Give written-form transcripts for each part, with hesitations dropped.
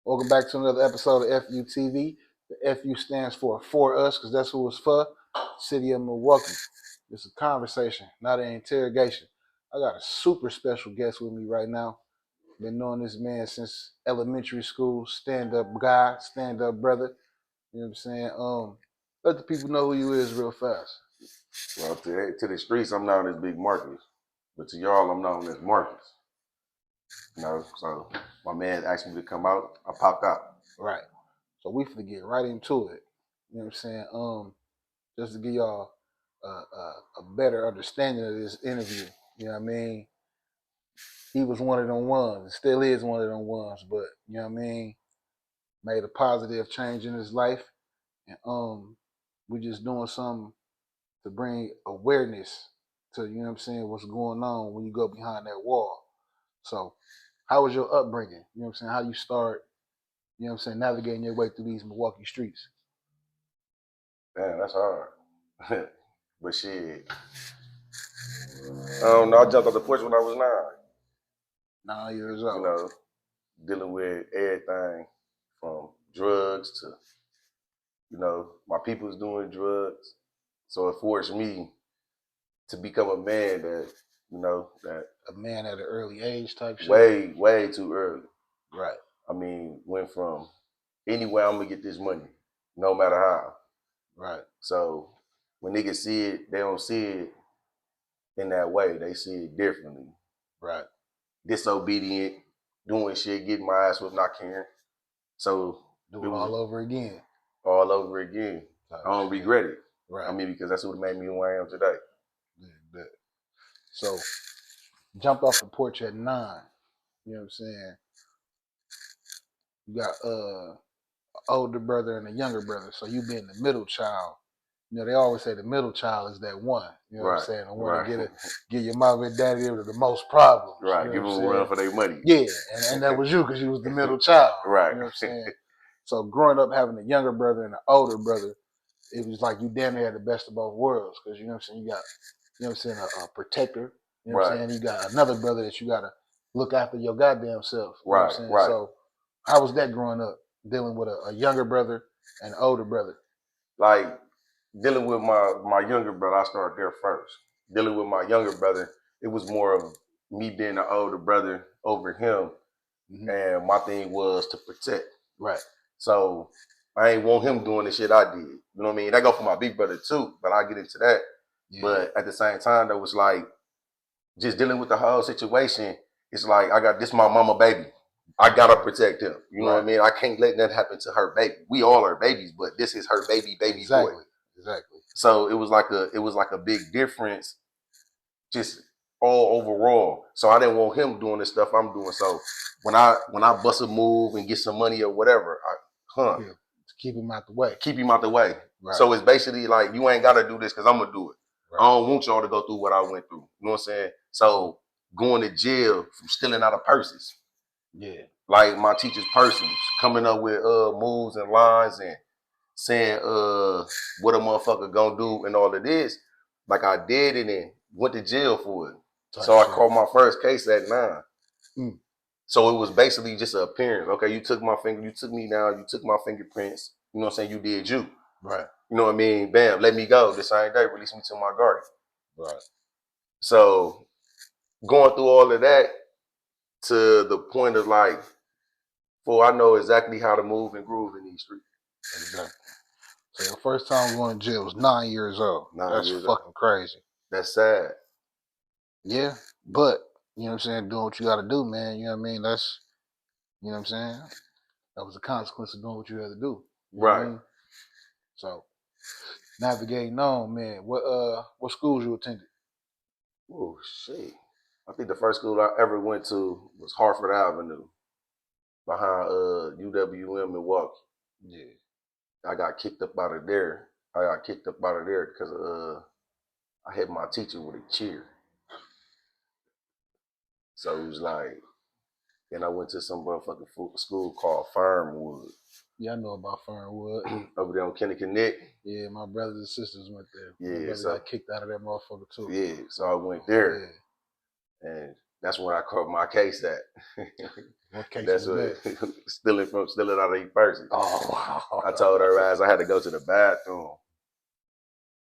Welcome back to another episode of FUTV. The FU stands for us, because that's who it's for. City of Milwaukee. It's a conversation, not an interrogation. I got a super special guest with me right now. Been knowing this man since elementary school. Stand-up guy, stand-up brother. You know what I'm saying? Let the people know who you is real fast. Well, to the streets, I'm known as Big Marcus. But to y'all, I'm known as Marcus. You know, so my man asked me to come out. I popped out. Right. So we finna get right into it. You know what I'm saying? Just to give y'all a better understanding of this interview. You know what I mean? He was one of them ones, still is one of them ones, but you know what I mean? Made a positive change in his life. And we just doing something to bring awareness to, you know what I'm saying, what's going on when you go behind that wall. So how was your upbringing? You know what I'm saying? How you start, you know what I'm saying, navigating your way through these Milwaukee streets? Man, that's hard. But shit. I don't know. I jumped off the porch when I was 9 years 9. old. You know, dealing with everything from drugs to, you know, my people's doing drugs. So it forced me to become a man that, you know, that A man at an early age type shit. way too early. Right. I mean, went from anywhere I'm gonna get this money, no matter how. Right. So when niggas see it, they don't see it in that way. They see it differently. Right. Disobedient, doing shit, getting my ass whipped, not caring. So do it all over again. All over again. I don't regret it. Right. I mean, because that's what made me who I am today. Yeah. So jumped off the porch at 9. You know what I'm saying? You got an older brother and a younger brother. So you being the middle child. You know, they always say the middle child is that one. You know what I'm saying? The one to get your mom and daddy the most problems. Right. You know give them a run for their money. Yeah. And that was you because you was the middle child. Right. You know what I'm saying? So growing up having a younger brother and an older brother, it was like you damn near had the best of both worlds. Because you know what I'm saying? You got, you know what I'm saying, a protector. You know what I'm saying? You got another brother that you got to look after your goddamn self. You know what I'm saying? Right. So how was that growing up, dealing with a younger brother and an older brother? Like, dealing with my younger brother, I started there first. Dealing with my younger brother, it was more of me being the older brother over him. Mm-hmm. And my thing was to protect. Right. So I ain't want him doing the shit I did. You know what I mean? That go for my big brother too, but I'll get into that. Yeah. But at the same time, that was like, just dealing with the whole situation, it's like, I got this my mama baby. I gotta protect him. You know what I mean? I can't let that happen to her baby. We all are babies, but this is her baby exactly. boy. Exactly. So it was like a big difference, just all overall. So I didn't want him doing the stuff I'm doing. So when I bust a move and get some money or whatever, keep him out the way. Keep him out the way. Right. So it's basically like, you ain't gotta do this because I'm gonna do it. Right. I don't want y'all to go through what I went through. You know what I'm saying? So going to jail from stealing out of purses. Yeah. Like my teacher's purses, coming up with moves and lines and saying what a motherfucker gonna do and all of this. Like I did it and went to jail for it. So I called my first case at 9. Mm. So it was basically just an appearance. Okay, you took my finger, you took me down, you took my fingerprints. You know what I'm saying? You did you. Right. You know what I mean? Bam, let me go. The same day, release me to my guardian. Right. So going through all of that to the point of like, I know exactly how to move and groove in these streets. Exactly. So your first time going to jail was 9 years old. That's fucking crazy. That's sad. Yeah, but you know what I'm saying, doing what you got to do, man. You know what I mean? That's, you know what I'm saying? That was a consequence of doing what you had to do. Right. I mean? So navigating on, man. What schools you attended? Oh shit! I think the first school I ever went to was Hartford Avenue, behind UWM Milwaukee. Yeah. I got kicked up out of there. Because I hit my teacher with a chair. So it was like, then I went to some motherfucking school called Fernwood. Yeah, I know about Fernwood. Over there on Kennebec. Yeah, my brothers and sisters went there. Yeah, my brother got kicked out of that motherfucker too. Yeah, so I went there. Yeah. And That's where I caught my case at. What case That's was what that? stealing out of each person. Oh, wow. I told her as I had to go to the bathroom,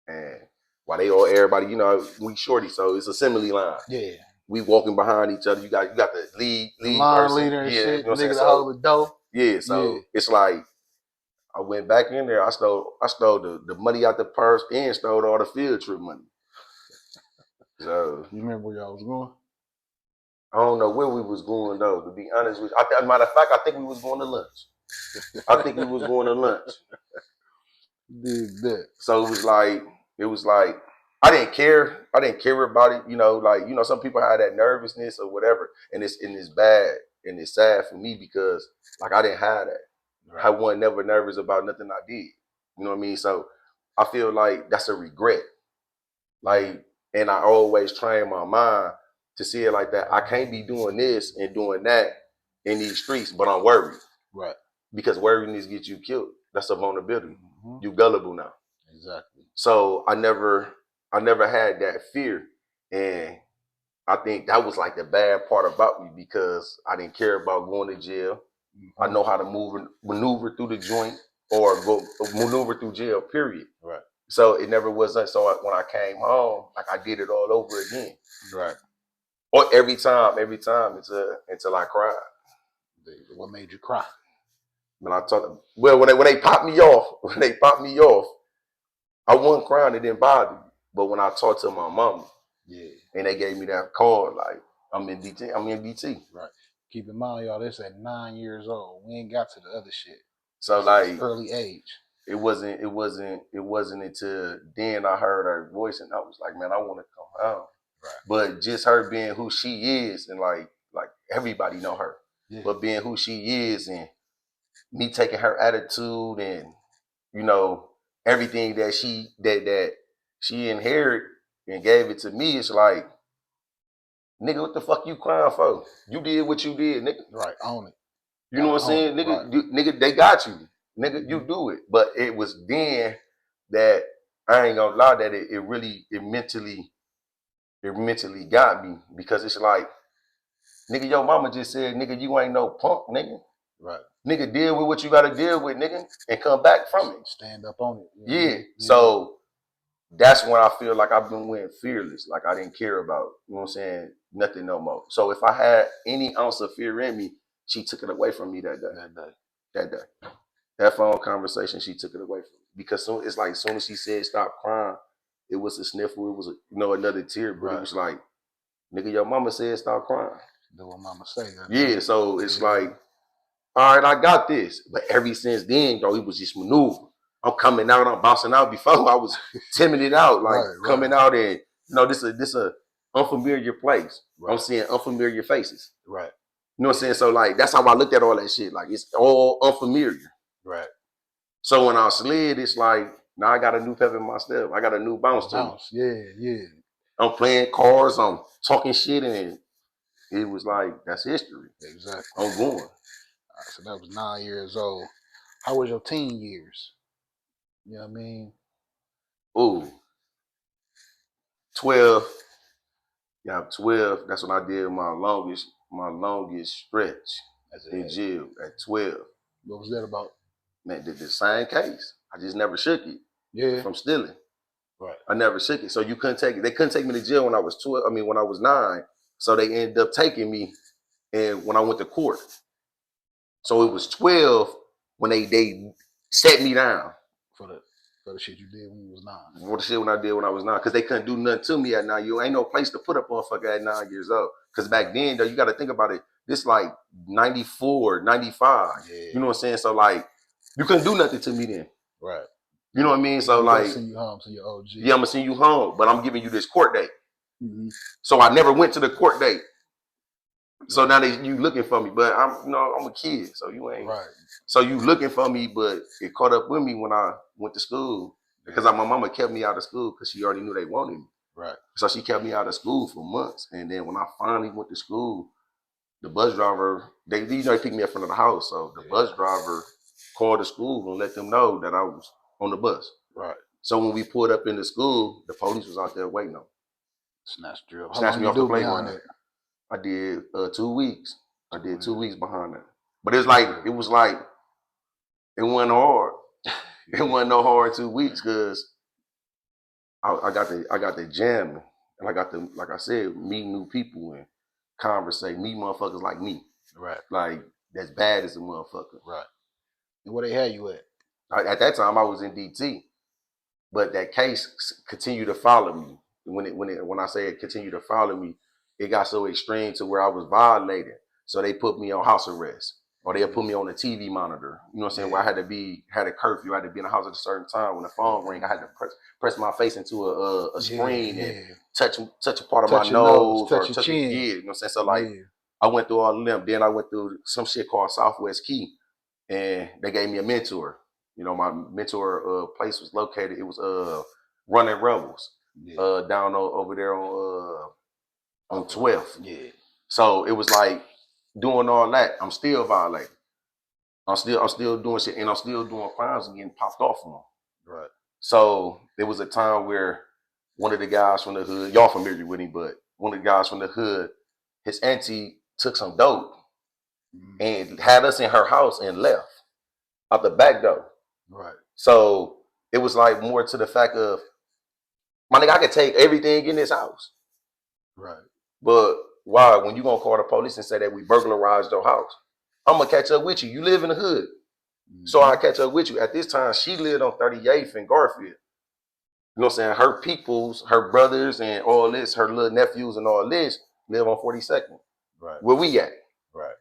and while everybody, we shorty, so it's assembly line. Yeah. We walking behind each other. You got the lead line person, leader and yeah, shit. you know what I'm saying. Nigga to So hold the dough. yeah, so it's like I went back in there. I stole the money out the purse and stole all the field trip money. So you remember where y'all was going? I don't know where we was going though. To be honest with you, as a matter of fact, I think we was going to lunch. I think we was going to lunch. Did that. So it was like I didn't care. I didn't care about it. Some people have that nervousness or whatever, and it's bad and it's sad for me because like I didn't have that. Right. I wasn't never nervous about nothing I did. You know what I mean? So I feel like that's a regret. Like, and I always train my mind to see it like that. I can't be doing this and doing that in these streets, but I'm worried. Right. Because worryiness gets you killed. That's a vulnerability. Mm-hmm. You gullible now. Exactly. So I never had that fear. And I think that was like the bad part about me because I didn't care about going to jail. Mm-hmm. I know how to maneuver through the joint or go maneuver through jail, period. Right. So it never was that. So when I came home, like I did it all over again. Right. Or every time until I cried. What made you cry? When they popped me off, I wasn't crying. It didn't bother me. But when I talked to my mama, and they gave me that card, like I'm in DT. Right. Keep in mind, y'all, this at 9 years old. We ain't got to the other shit. So like early age. It wasn't until then I heard her voice and I was like, man, I want to come home. Right. But just her being who she is and like everybody know her. Yeah. But being who she is and me taking her attitude and everything that she inherited and gave it to me, it's like, nigga, what the fuck you crying for? You did what you did, nigga. Right, own it. You know what I'm saying? Nigga, right. Nigga, they got you. Nigga, mm-hmm. You do it. But it was then that I ain't gonna lie that it mentally got me because it's like, nigga, your mama just said, nigga, you ain't no punk, nigga. Right. Nigga, deal with what you gotta deal with, nigga, and come back from it. Stand up on it. Yeah. So that's when I feel like I've been winning fearless. Like I didn't care about, you know what I'm saying, nothing no more. So if I had any ounce of fear in me, she took it away from me that day. That phone conversation, she took it away from me. Because it's like as soon as she said stop crying, it was a sniffle, it was another tear, but It was like, nigga, your mama said stop crying. Do what mama say. Yeah, so it's like, all right, I got this. But ever since then, though, it was just maneuver. I'm coming out, I'm bouncing out. Before I was timid out, like coming out and this a unfamiliar place. Right. I'm seeing unfamiliar faces. Right. You know what I'm saying? So like that's how I looked at all that shit. Like it's all unfamiliar. Right. So when I slid, it's like now I got a new pep in my step. I got a new bounce to me. Yeah. I'm playing cards. I'm talking shit, and it was like that's history. Exactly. I'm going. Right, so that was 9 years old. How was your teen years? You know what I mean? Ooh. 12. Yeah, 12. That's when I did my longest stretch in jail at 12. What was that about? Man, the same case. I just never shook it. Yeah. From stealing. Right. I never shook it. So you couldn't take it. They couldn't take me to jail when I was 12. I mean, when I was 9. So they ended up taking me and when I went to court. So it was 12 when they set me down. For the shit you did when you was 9. For the shit when I did when I was 9. Because they couldn't do nothing to me at 9. You ain't no place to put a motherfucker at 9 years old. Because back then, though, you got to think about it. This like 94, 95. Yeah. You know what I'm saying? So like, you couldn't do nothing to me then. Right. You know what I mean? So like, send you home to your OG. Yeah, I'm gonna send you home, but I'm giving you this court date. Mm-hmm. So I never went to the court date. So now you looking for me, but I'm a kid, so you ain't. Right. So you looking for me, but it caught up with me when I went to school because my mama kept me out of school because she already knew they wanted me. Right. So she kept me out of school for months, and then when I finally went to school, the bus driver they picked me up in front of the house, so the bus driver called the school and let them know that I was on the bus. Right. So when we pulled up in the school, the police was out there waiting on me. Snatched you up. Snatched me off the playground. I did 2 weeks. I did 2 weeks behind that. But it was like it wasn't hard. It wasn't no hard 2 weeks because I got the jamming and I got the, like I said, meet new people and conversate, meet motherfuckers like me. Right. Like that's bad as a motherfucker. Right. And where they had you at? At that time I was in DT, but that case continued to follow me. When I say it continued to follow me, it got so extreme to where I was violated. So they put me on house arrest. Or they'll put me on a TV monitor. You know what I'm saying? Where I had a curfew. I had to be in the house at a certain time. When the phone rang, I had to press my face into a screen and touch a part of my nose or touch your chin. Yeah, you know what I'm saying? So like I went through all of them. Then I went through some shit called Southwest Key. And they gave me a mentor. You know, my mentor place was located. It was Running Rebels. Down over there on 12th. Yeah. So it was like doing all that. I'm still violating. I'm still doing shit, and I'm still doing crimes and getting popped off on them. Right. So there was a time where one of the guys from the hood, y'all familiar with him, but one of the guys from the hood, his auntie took some dope and had us in her house and left out the back door. Right. So it was like more to the fact of, my nigga, I could take everything in this house. Right. But why? When you gonna call the police and say that we burglarized your house, I'm gonna catch up with you. You live in the hood. So I catch up with you. At this time, she lived on 38th in Garfield. You know what I'm saying? Her peoples, her brothers and all this, her little nephews and all this live on 42nd. Right. Where we at? Right.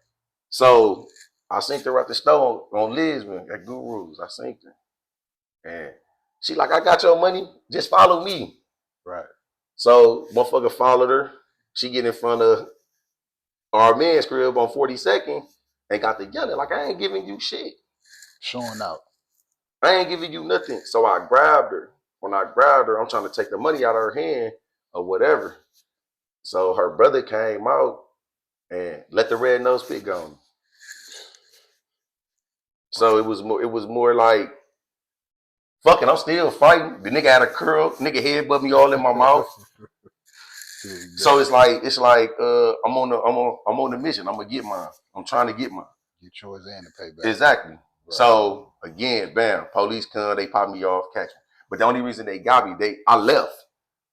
So I seen her at the store on Lisbon at Guru's. I seen her. And she like, I got your money. Just follow me. Right. So motherfucker followed her. She get in front of our man's crib on 42nd and got to yelling like, I ain't giving you shit. Showing out. I ain't giving you nothing. So I grabbed her. When I grabbed her, I'm trying to take the money out of her hand or whatever. So her brother came out and let the red nose pit go. So it was more like, fucking, I'm still fighting. The nigga had a curl, nigga head above me all in my mouth. So it's like I'm on the mission. I'm gonna get mine. I'm trying to get mine. Get yours and to pay back. Exactly. Right. So again, bam, police come, they pop me off, catch me. But the only reason they got me, I left.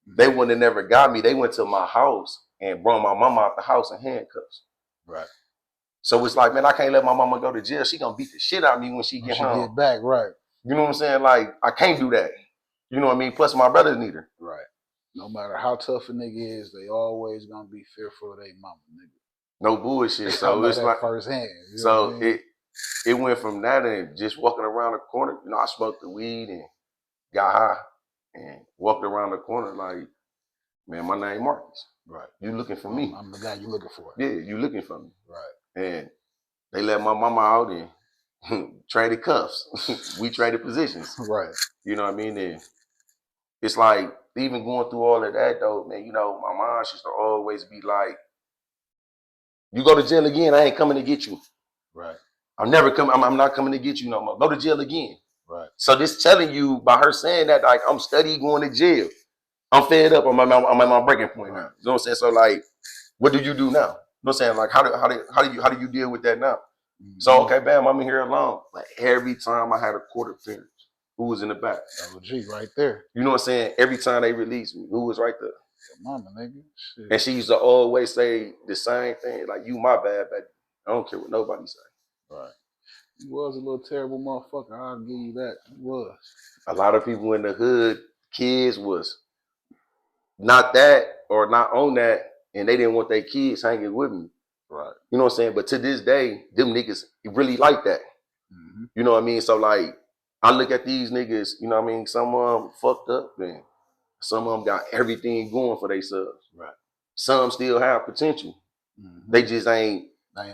They wouldn't have never got me. They went to my house and brought my mama out the house in handcuffs. Right. So it's like, man, I can't let my mama go to jail. She gonna beat the shit out of me when she get home. Get back, right. You know what I'm saying? Like, I can't do that. You know what I mean? Plus my brothers need her. Right. No matter how tough a nigga is, they always gonna be fearful of their mama, nigga. No bullshit. So it's like firsthand. So I mean? it went from that and just walking around the corner. You know, I smoked the weed and got high and walked around the corner like, man, my name Marcus. Right. You looking for me? I'm the guy you looking for. Yeah, you looking for me. Right. And they let my mama out and traded cuffs. We traded positions. Right. You know what I mean? And it's like, even going through all of that though, man, you know, my mom used to always be like, you go to jail again, I ain't coming to get you. Right. I'm not coming to get you no more. Go to jail again. Right. So this telling you by her saying that, like, I'm studying going to jail. I'm fed up. I'm at my breaking point now. You know what I'm saying? So like, what do you do now? You know what I'm saying? Like, how do you deal with that now? Mm-hmm. So okay, bam, I'm in here alone. Like every time I had a court appearance, who was in the back? LG right there. You know what I'm saying? Every time they released me, who was right there? Your mama, nigga. Shit. And she used to always say the same thing, like, you my bad baby. I don't care what nobody say. Right. You was a little terrible motherfucker. I'll give you that. You was. A lot of people in the hood, kids was not that or not on that, and they didn't want their kids hanging with me. Right. You know what I'm saying? But to this day, them niggas really like that. Mm-hmm. You know what I mean? So like, I look at these niggas, you know what I mean? Some of them fucked up, man. Some of them got everything going for themselves. Right. Some still have potential. Mm-hmm. They just ain't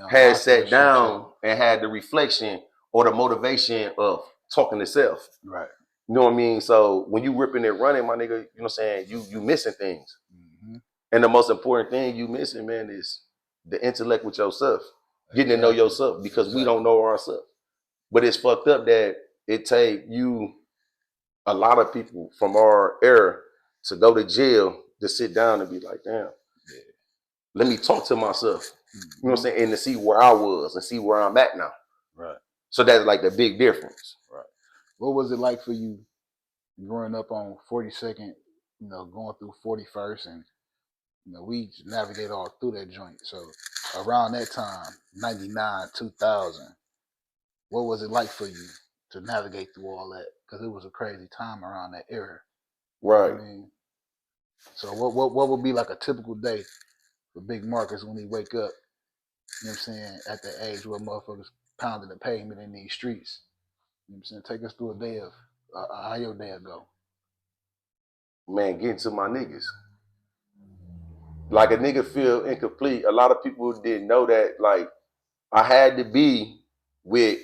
had sat down and had the reflection or the motivation of talking to self. Right. You know what I mean? So when you ripping and running, my nigga, you know what I'm saying? You missing things. Mm-hmm. And the most important thing you missing, man, is the intellect with yourself. Getting to know yourself, because we don't know ourselves. But it's fucked up that it take you, a lot of people from our era, to go to jail to sit down and be like, damn, let me talk to myself. Mm-hmm. You know what I'm saying? And to see where I was and see where I'm at now. Right. So that's like the big difference. Right. What was it like for you growing up on 42nd, going through 41st, and we navigate all through that joint. So around that time, 99, 2000, what was it like for you to navigate through all that? Because it was a crazy time around that era. Right. I mean, so what would be like a typical day for Big Marcus when he wake up, you know what I'm saying, at the age where motherfuckers pounding the pavement in these streets? You know what I'm saying? Take us through a day of how your day go. Man, getting to my niggas. Like a nigga feel incomplete. A lot of people didn't know that. Like I had to be with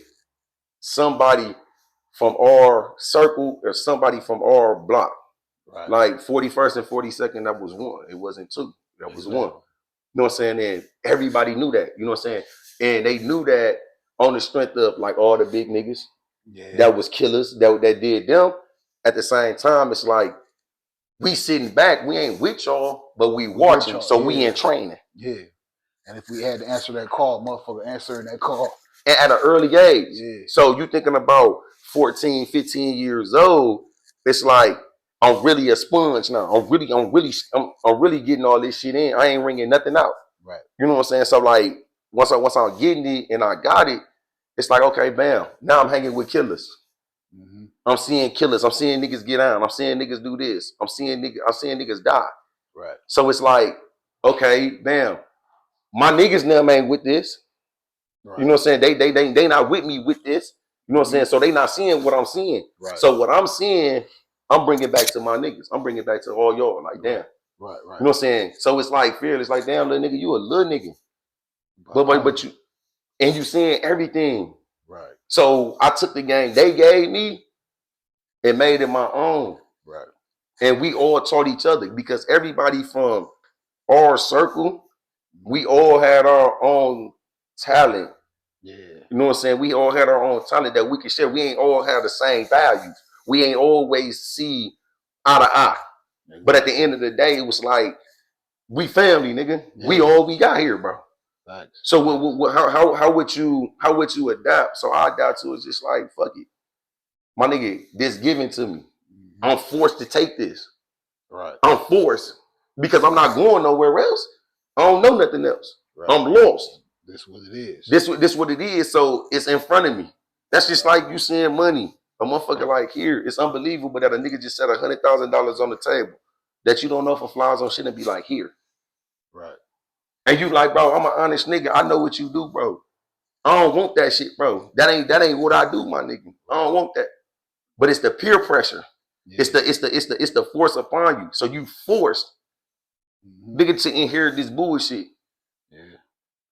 somebody from our circle or somebody from our block. Right. Like 41st and 42nd, that was one. It wasn't two. That was one. You know what I'm saying? And everybody knew that. You know what I'm saying? And they knew that on the strength of like all the big niggas that was killers that did them. At the same time, it's like we sitting back, we ain't with y'all, but we watching, so we in training. Yeah. And if we had to answer that call, motherfucker answering that call. And at an early age. Yeah. So you thinking about 14, 15 years old, it's like I'm really a sponge now. I'm really getting all this shit in. I ain't wringing nothing out. Right. You know what I'm saying? So like once I'm getting it and I got it, it's like, okay, bam. Now I'm hanging with killers. Mm-hmm. I'm seeing killers. I'm seeing niggas get out. I'm seeing niggas do this. I'm seeing niggas die. Right. So it's like, okay, bam. My niggas now ain't with this. Right. You know what I'm saying? They not with me with this. You know what I'm saying? So they not seeing what I'm seeing. Right. So what I'm seeing, I'm bringing back to my niggas. I'm bringing back to all y'all. Like, damn. Right. You know what I'm saying? So it's like fearless. Like, damn, little nigga, you a little nigga. But you, and you seeing everything. Right. So I took the game they gave me and made it my own. Right. And we all taught each other because everybody from our circle, we all had our own talent. Yeah. You know what I'm saying? We all had our own talent that we could share. We ain't all have the same values. We ain't always see eye to eye. Exactly. But at the end of the day, it was like, we family, nigga. Yeah. We all we got here, bro. Thanks. So how would you adapt? So I adapt to it just like, fuck it. My nigga, this given to me. Mm-hmm. I'm forced to take this. Right. I'm forced because I'm not going nowhere else. I don't know nothing else. Right. I'm lost. This what it is. This what it is. So it's in front of me. That's just like you seeing money. A motherfucker like here. It's unbelievable that a nigga just set $100,000 on the table that you don't know if it flies on shit and be like here. Right. And you like, bro, I'm an honest nigga. I know what you do, bro. I don't want that shit, bro. That ain't what I do, my nigga. I don't want that. But it's the peer pressure. Yeah. It's the force upon you. So you forced nigga to inherit this bullshit. Yeah.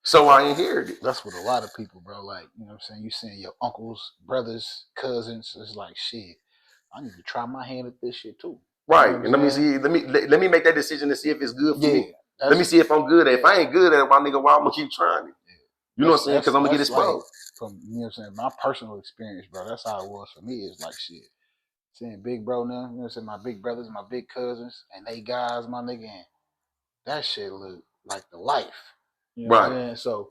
So I inherited it. That's what a lot of people, bro. Like, you know what I'm saying? You seeing your uncles, brothers, cousins. It's like, shit, I need to try my hand at this shit too. Right. You know, and let me see. Let me make that decision to see if it's good for me. Let me see if I'm good at it. If I ain't good at it, my nigga, why I'm gonna keep trying it? Yeah. You know what I'm saying? Because I'm gonna get exposed. Like, from, you know what I'm saying, my personal experience, bro. That's how it was for me. It's like shit. Seeing big bro now, you know what I'm saying, my big brothers, my big cousins, and they guys, my nigga, and that shit look like the life. You know what I'm saying? So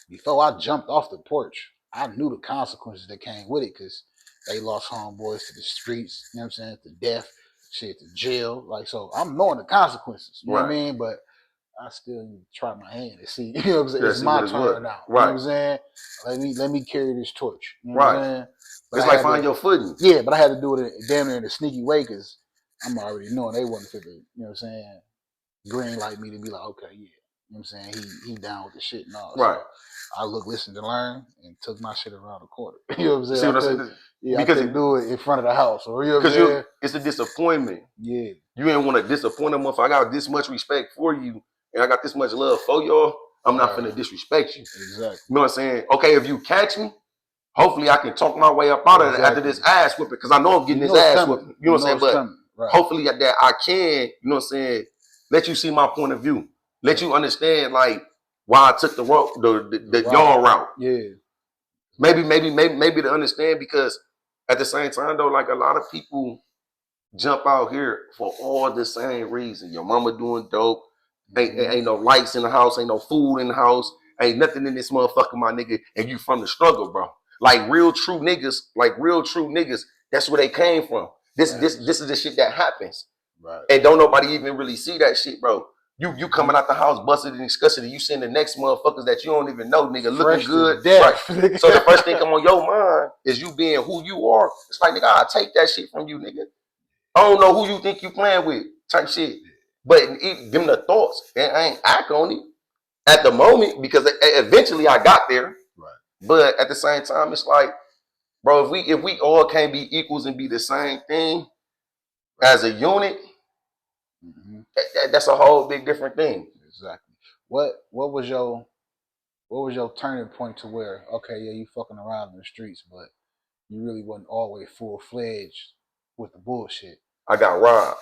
before I jumped off the porch, I knew the consequences that came with it because they lost homeboys to the streets, you know what I'm saying, to death, shit, to jail. Like, so I'm knowing the consequences, you know what I mean? But I still need to try my hand and see, you know what I'm saying? It's my turn now. Right. You know what I'm saying? Let me carry this torch. You know what I'm saying? But it's like find your footing. Yeah, but I had to do it damn near in a sneaky way because I'm already knowing they wasn't fit to, you know what I'm saying, green light me to be like, okay, yeah. You know what I'm saying? He down with the shit and all. Right. So I look, listen to learn and took my shit around the corner. You know what I'm saying? See what I'm saying? Yeah, because I couldn't do it in front of the house. Or, you know what I'm saying? It's a disappointment. Yeah. You ain't want to disappoint a motherfucker. I got this much respect for you and I got this much love for y'all. I'm not finna disrespect you. Exactly. You know what I'm saying? Okay, if you catch me, hopefully I can talk my way up out of it after this ass whipping because I know I'm getting this ass whipping. You know what I'm saying? But hopefully that I can, you know what I'm saying, let you see my point of view. Let you understand like why I took the y'all route. Yeah. Maybe to understand because at the same time though, like a lot of people jump out here for all the same reason. Your mama doing dope, Ain't no lights in the house, ain't no food in the house, ain't nothing in this motherfucker, my nigga, and you from the struggle, bro. Like real true niggas, that's where they came from. This is the shit that happens. Right. And don't nobody even really see that shit, bro. You coming out the house busted and disgusted, and you seeing the next motherfuckers that you don't even know, nigga, looking good. Right. So the first thing come on your mind is you being who you are. It's like, nigga, I'll take that shit from you, nigga. I don't know who you think you playing with, type shit. But give them the thoughts, and I ain't act on it at the moment because eventually I got there. Right. But at the same time, it's like, bro, if we all can't be equals and be the same thing as a unit, that's a whole big different thing. Exactly. What was your turning point to where, okay, yeah, you fucking around in the streets, but you really wasn't always full-fledged with the bullshit? I got robbed.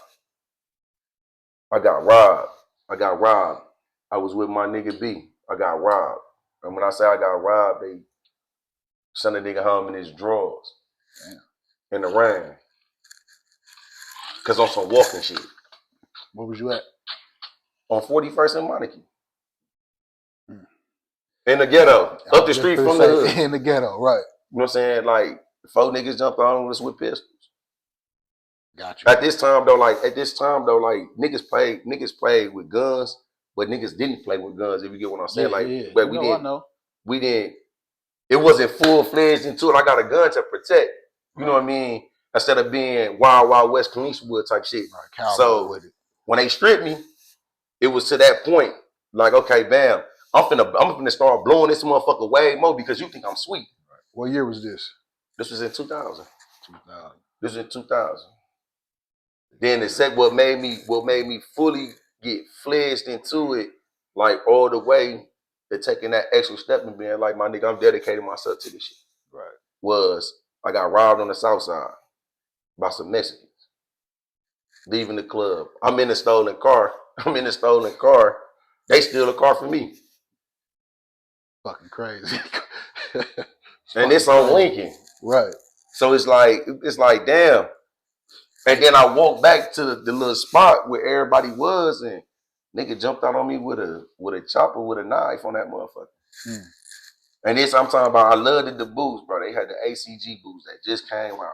I was with my nigga B. I got robbed. And when I say I got robbed, they sent a nigga home in his drawers. Damn. In the rain. Cause on some walking shit. Where was you at? On 41st and Monarchy. In the ghetto. Up the street from the hood. In the ghetto, right. You know what I'm saying? Like, 4 niggas jumped on us with pistols. Gotcha. At this time though, niggas played with guns, but niggas didn't play with guns, if you get what I'm saying. But we didn't, it wasn't full-fledged into it. I got a gun to protect. You know what I mean? Instead of being Wild Wild West Cleanwood type shit. Right, so when they stripped me, it was to that point, like, okay, bam, I'm finna start blowing this motherfucker way more because you think I'm sweet. Right. What year was this? This was in 2000. This was in 2000. Then what made me fully get fledged into it, like all the way to taking that extra step and being like, my nigga, I'm dedicating myself to this shit. Right. Was I got robbed on the south side by some Mexicans. Leaving the club. I'm in a stolen car. They steal a car from me. Fucking crazy. And it's on Lincoln. Right. So it's like, damn. And then I walked back to the little spot where everybody was, and nigga jumped out on me with a chopper with a knife on that motherfucker. And this I'm talking about, I loved the boots, bro. They had the ACG boots that just came out.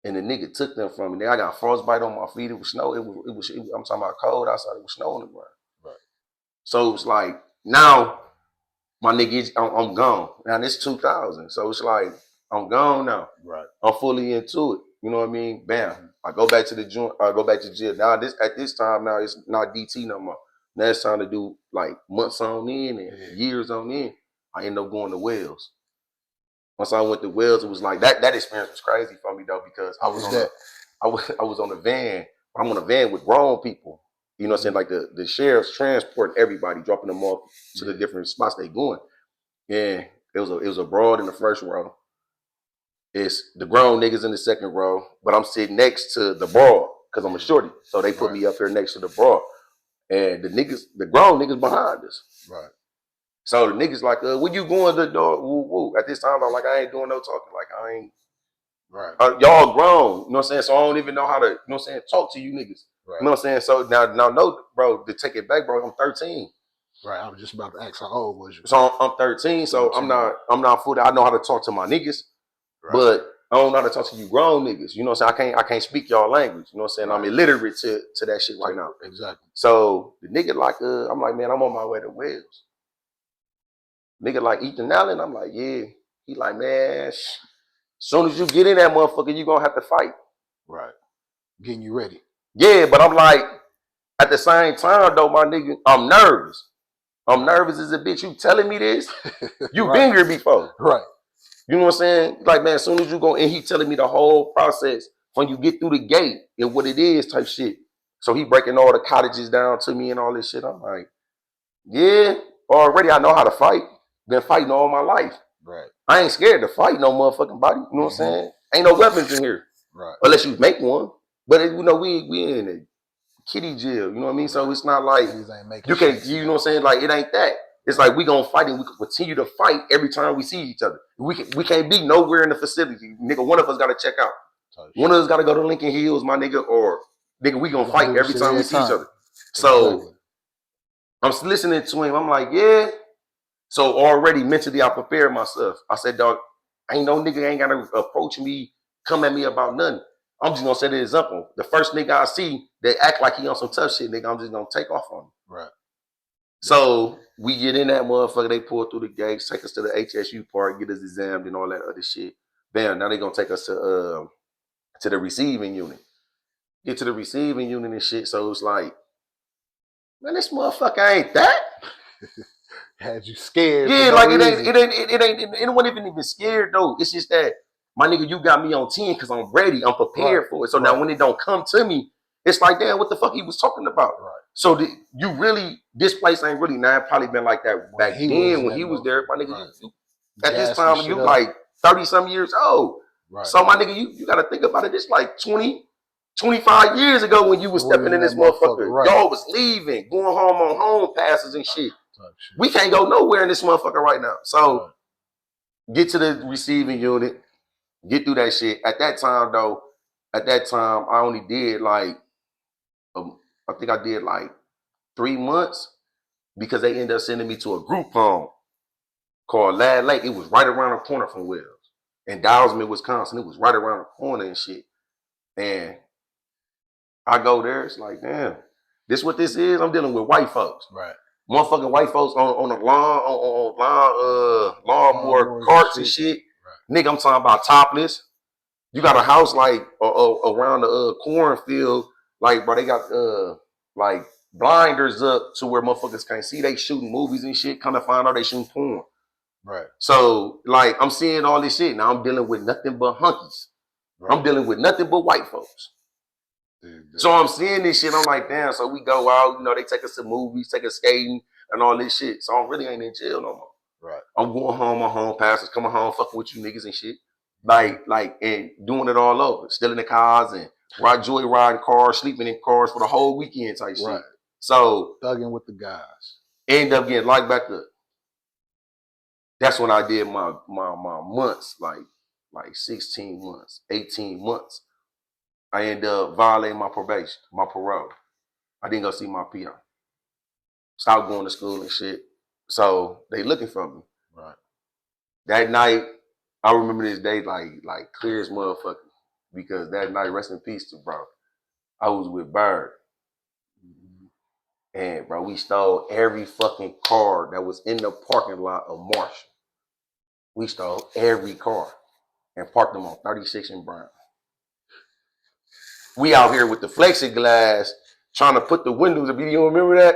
And the nigga took them from me. Then I got frostbite on my feet. It was snow. I'm talking about cold outside. It was snow on the ground. Right. So it's like, now my nigga, I'm gone. Now this 2000. So it's like, I'm gone now. Right. I'm fully into it. You know what I mean? Bam. I go back to the joint. I go back to jail. Now at this time now it's not DT no more. Now it's time to do like months on in and years on in. I end up going to Wales. Once I went to Wales, it was like that experience was crazy for me though, because I was on a van. I'm on a van with grown people. You know what I'm saying? Like the sheriff's transporting everybody, dropping them off to the different spots they going. And it was a broad in the first row. It's the grown niggas in the second row, but I'm sitting next to the broad because I'm a shorty. So they put me up here next to the broad. And the grown niggas behind us. Right. So the niggas like, where you going to the door? Woo, woo. At this time, I'm like, I ain't doing no talking. Like, I ain't. Right. Y'all grown. You know what I'm saying? So I don't even know how to, you know what I'm saying, talk to you niggas. Right. You know what I'm saying? So now no, bro, to take it back, bro, I'm 13. Right. I was just about to ask, how old was you? So I'm 13. So 13. I'm not fully, I know how to talk to my niggas. Right. But I don't know how to talk to you grown niggas. You know what I'm saying? I can't speak y'all language. You know what I'm saying? Right. I'm illiterate to that shit right now. Exactly. So the nigga like, I'm like, man, I'm on my way to Wales. Nigga like Ethan Allen, I'm like, yeah. He like, man, soon as you get in that motherfucker, you gonna have to fight. Right. Getting you ready. Yeah, but I'm like, at the same time though, my nigga, I'm nervous. I'm nervous as a bitch. You telling me this? You been here before. Right. You know what I'm saying? Like, man, as soon as you go, and he telling me the whole process when you get through the gate and what it is type shit. So he breaking all the cottages down to me and all this shit. I'm like, yeah, already I know how to fight. Been fighting all my life. Right. I ain't scared to fight no motherfucking body. You know what I'm saying? Ain't no weapons in here. Right. Unless you make one. But you know, we in a kiddie jail. You know what I mean? So it's not like you can't. You know what I'm saying? Like it ain't that. It's like we gonna fight and we can continue to fight every time we see each other. We can't be nowhere in the facility, nigga. One of us gotta check out. One of us gotta go to Lincoln Hills, my nigga, or nigga, we gonna fight every time we see each other. So I'm listening to him. I'm like, yeah. So already mentally, I prepared myself. I said, dog, ain't no nigga ain't gotta approach me, come at me about nothing. I'm just gonna set an example. The first nigga I see, they act like he on some tough shit, nigga. I'm just gonna take off on him. Right. So we get in that motherfucker. They pull through the gates, take us to the HSU park, get us examined and all that other shit. Bam. Now they gonna take us to the receiving unit. Get to the receiving unit and shit. So it's like, man, this motherfucker ain't that. Had you scared? Yeah, like it wasn't even scared though. It's just that, my nigga, you got me on 10 because I'm ready. I'm prepared for it. So now when it don't come to me, it's like, damn, what the fuck he was talking about? Right. So you really, this place ain't really now. It probably been like that back then when he was there. My nigga, right. you at this time, you up. like 30-some years old. Right. So my nigga, you got to think about it. It's like 25 years ago when you was stepping in this motherfucker. Right. Y'all was leaving, going home on home passes and shit. We can't go nowhere in this motherfucker right now. So get to the receiving unit, get through that shit. At that time, I only did like, I think I did like 3 months because they ended up sending me to a group home called Lad Lake. It was right around the corner from Wells. In Dowsman, Wisconsin. It was right around the corner and shit. And I go there, it's like, damn, this what this is? I'm dealing with white folks. Right. Motherfucking white folks on the lawnmower carts and shit. Right. Nigga, I'm talking about topless. You got a house like around the cornfield, like, bro, they got like blinders up to where motherfuckers can't see. They shooting movies and shit. Come to find out they shooting porn. Right. So like I'm seeing all this shit. Now I'm dealing with nothing but hunkies. Right. I'm dealing with nothing but white folks. So I'm seeing this shit. I'm like, damn. So we go out. You know, they take us to movies, take us skating, and all this shit. So I really ain't in jail no more. Right. I'm going home on home passes, coming home, fucking with you niggas and shit. Like, and doing it all over, stealing the cars and joyriding cars, sleeping in cars for the whole weekend type shit. So thugging with the guys. End up getting locked back up. That's when I did my months, like 16 months, 18 months. I ended up violating my probation, my parole. I didn't go see my PI. Stopped going to school and shit. So they looking for me. Right. That night, I remember this day like clear as motherfucker. Because that night, rest in peace to bro, I was with Bird. Mm-hmm. And bro, we stole every fucking car that was in the parking lot of Marshall. We stole every car and parked them on 36 and Brown. We out here with the plexiglass trying to put the windows up. You don't remember that?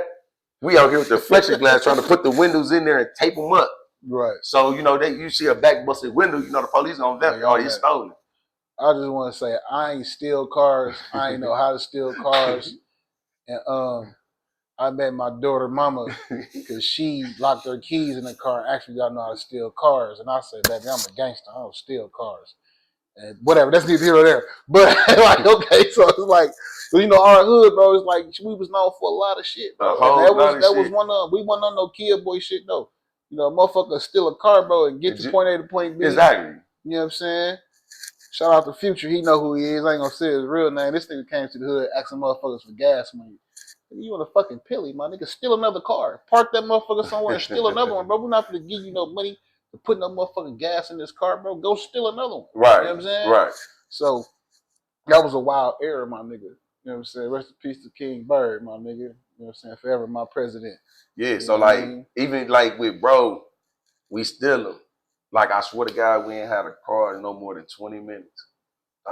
We out here with the plexiglass trying to put the windows in there and tape them up. Right. So, you know, you see a back busted window, you know the police gonna vet. Oh, he's stolen. I just want to say, I ain't steal cars. I ain't know how to steal cars. And I met my daughter mama because she locked her keys in the car. Actually, y'all know how to steal cars. And I said, baby, I'm a gangster. I don't steal cars. And whatever, that's neither here nor there. But like, okay, so it's like, you know, our hood, bro, it's like we was known for a lot of shit, bro. That was one of we wasn't on no kid boy shit though. You know, a motherfucker steal a car, bro, and get to point A to point B. Exactly. You know what I'm saying? Shout out to Future. He know who he is. I ain't gonna say his real name. This nigga came to the hood asking motherfuckers for gas money. You in a fucking pilly, my nigga. Steal another car. Park that motherfucker somewhere and steal another one, bro. We're not gonna give you no money to put no motherfucking gas in this car, bro. Go steal another one. Right. You know what I'm saying? Right. So that was a wild era, my nigga. You know what I'm saying? Rest in peace to King Bird, my nigga. You know what I'm saying? Forever my president. Yeah, you so like, even like with bro, we steal him. Like, I swear to God, we ain't had a car in no more than 20 minutes.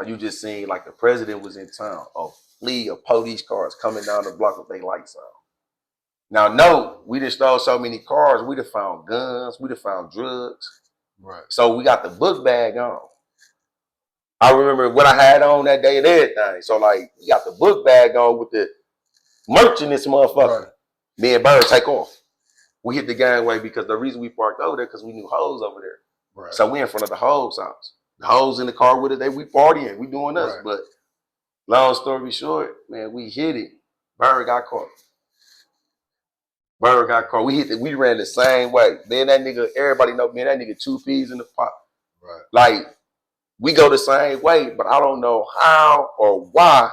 You just seen like the president was in town. A fleet of police cars coming down the block with their lights on. Now, no, we just stole so many cars. We'd have found guns. We'd have found drugs. Right. So we got the book bag on. I remember what I had on that day and everything. So like, we got the book bag on with the merch in this motherfucker. Right. Me and Bird take off. We hit the gangway because the reason we parked over there because we knew hoes over there. Right. So we in front of the hoes house. The hoes in the car with us, we partying, we doing us. Right. But long story short, man, we hit it. Bird got caught. We ran the same way. Then that nigga, everybody know, man, that nigga 2 peas in the pot. Right. Like, we go the same way, but I don't know how or why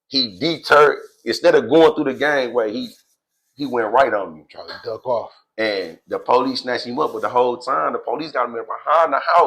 he deterred. Instead of going through the gangway, he he went right on me. Try to duck off. And the police snatched him up, but the whole time the police got him behind the house.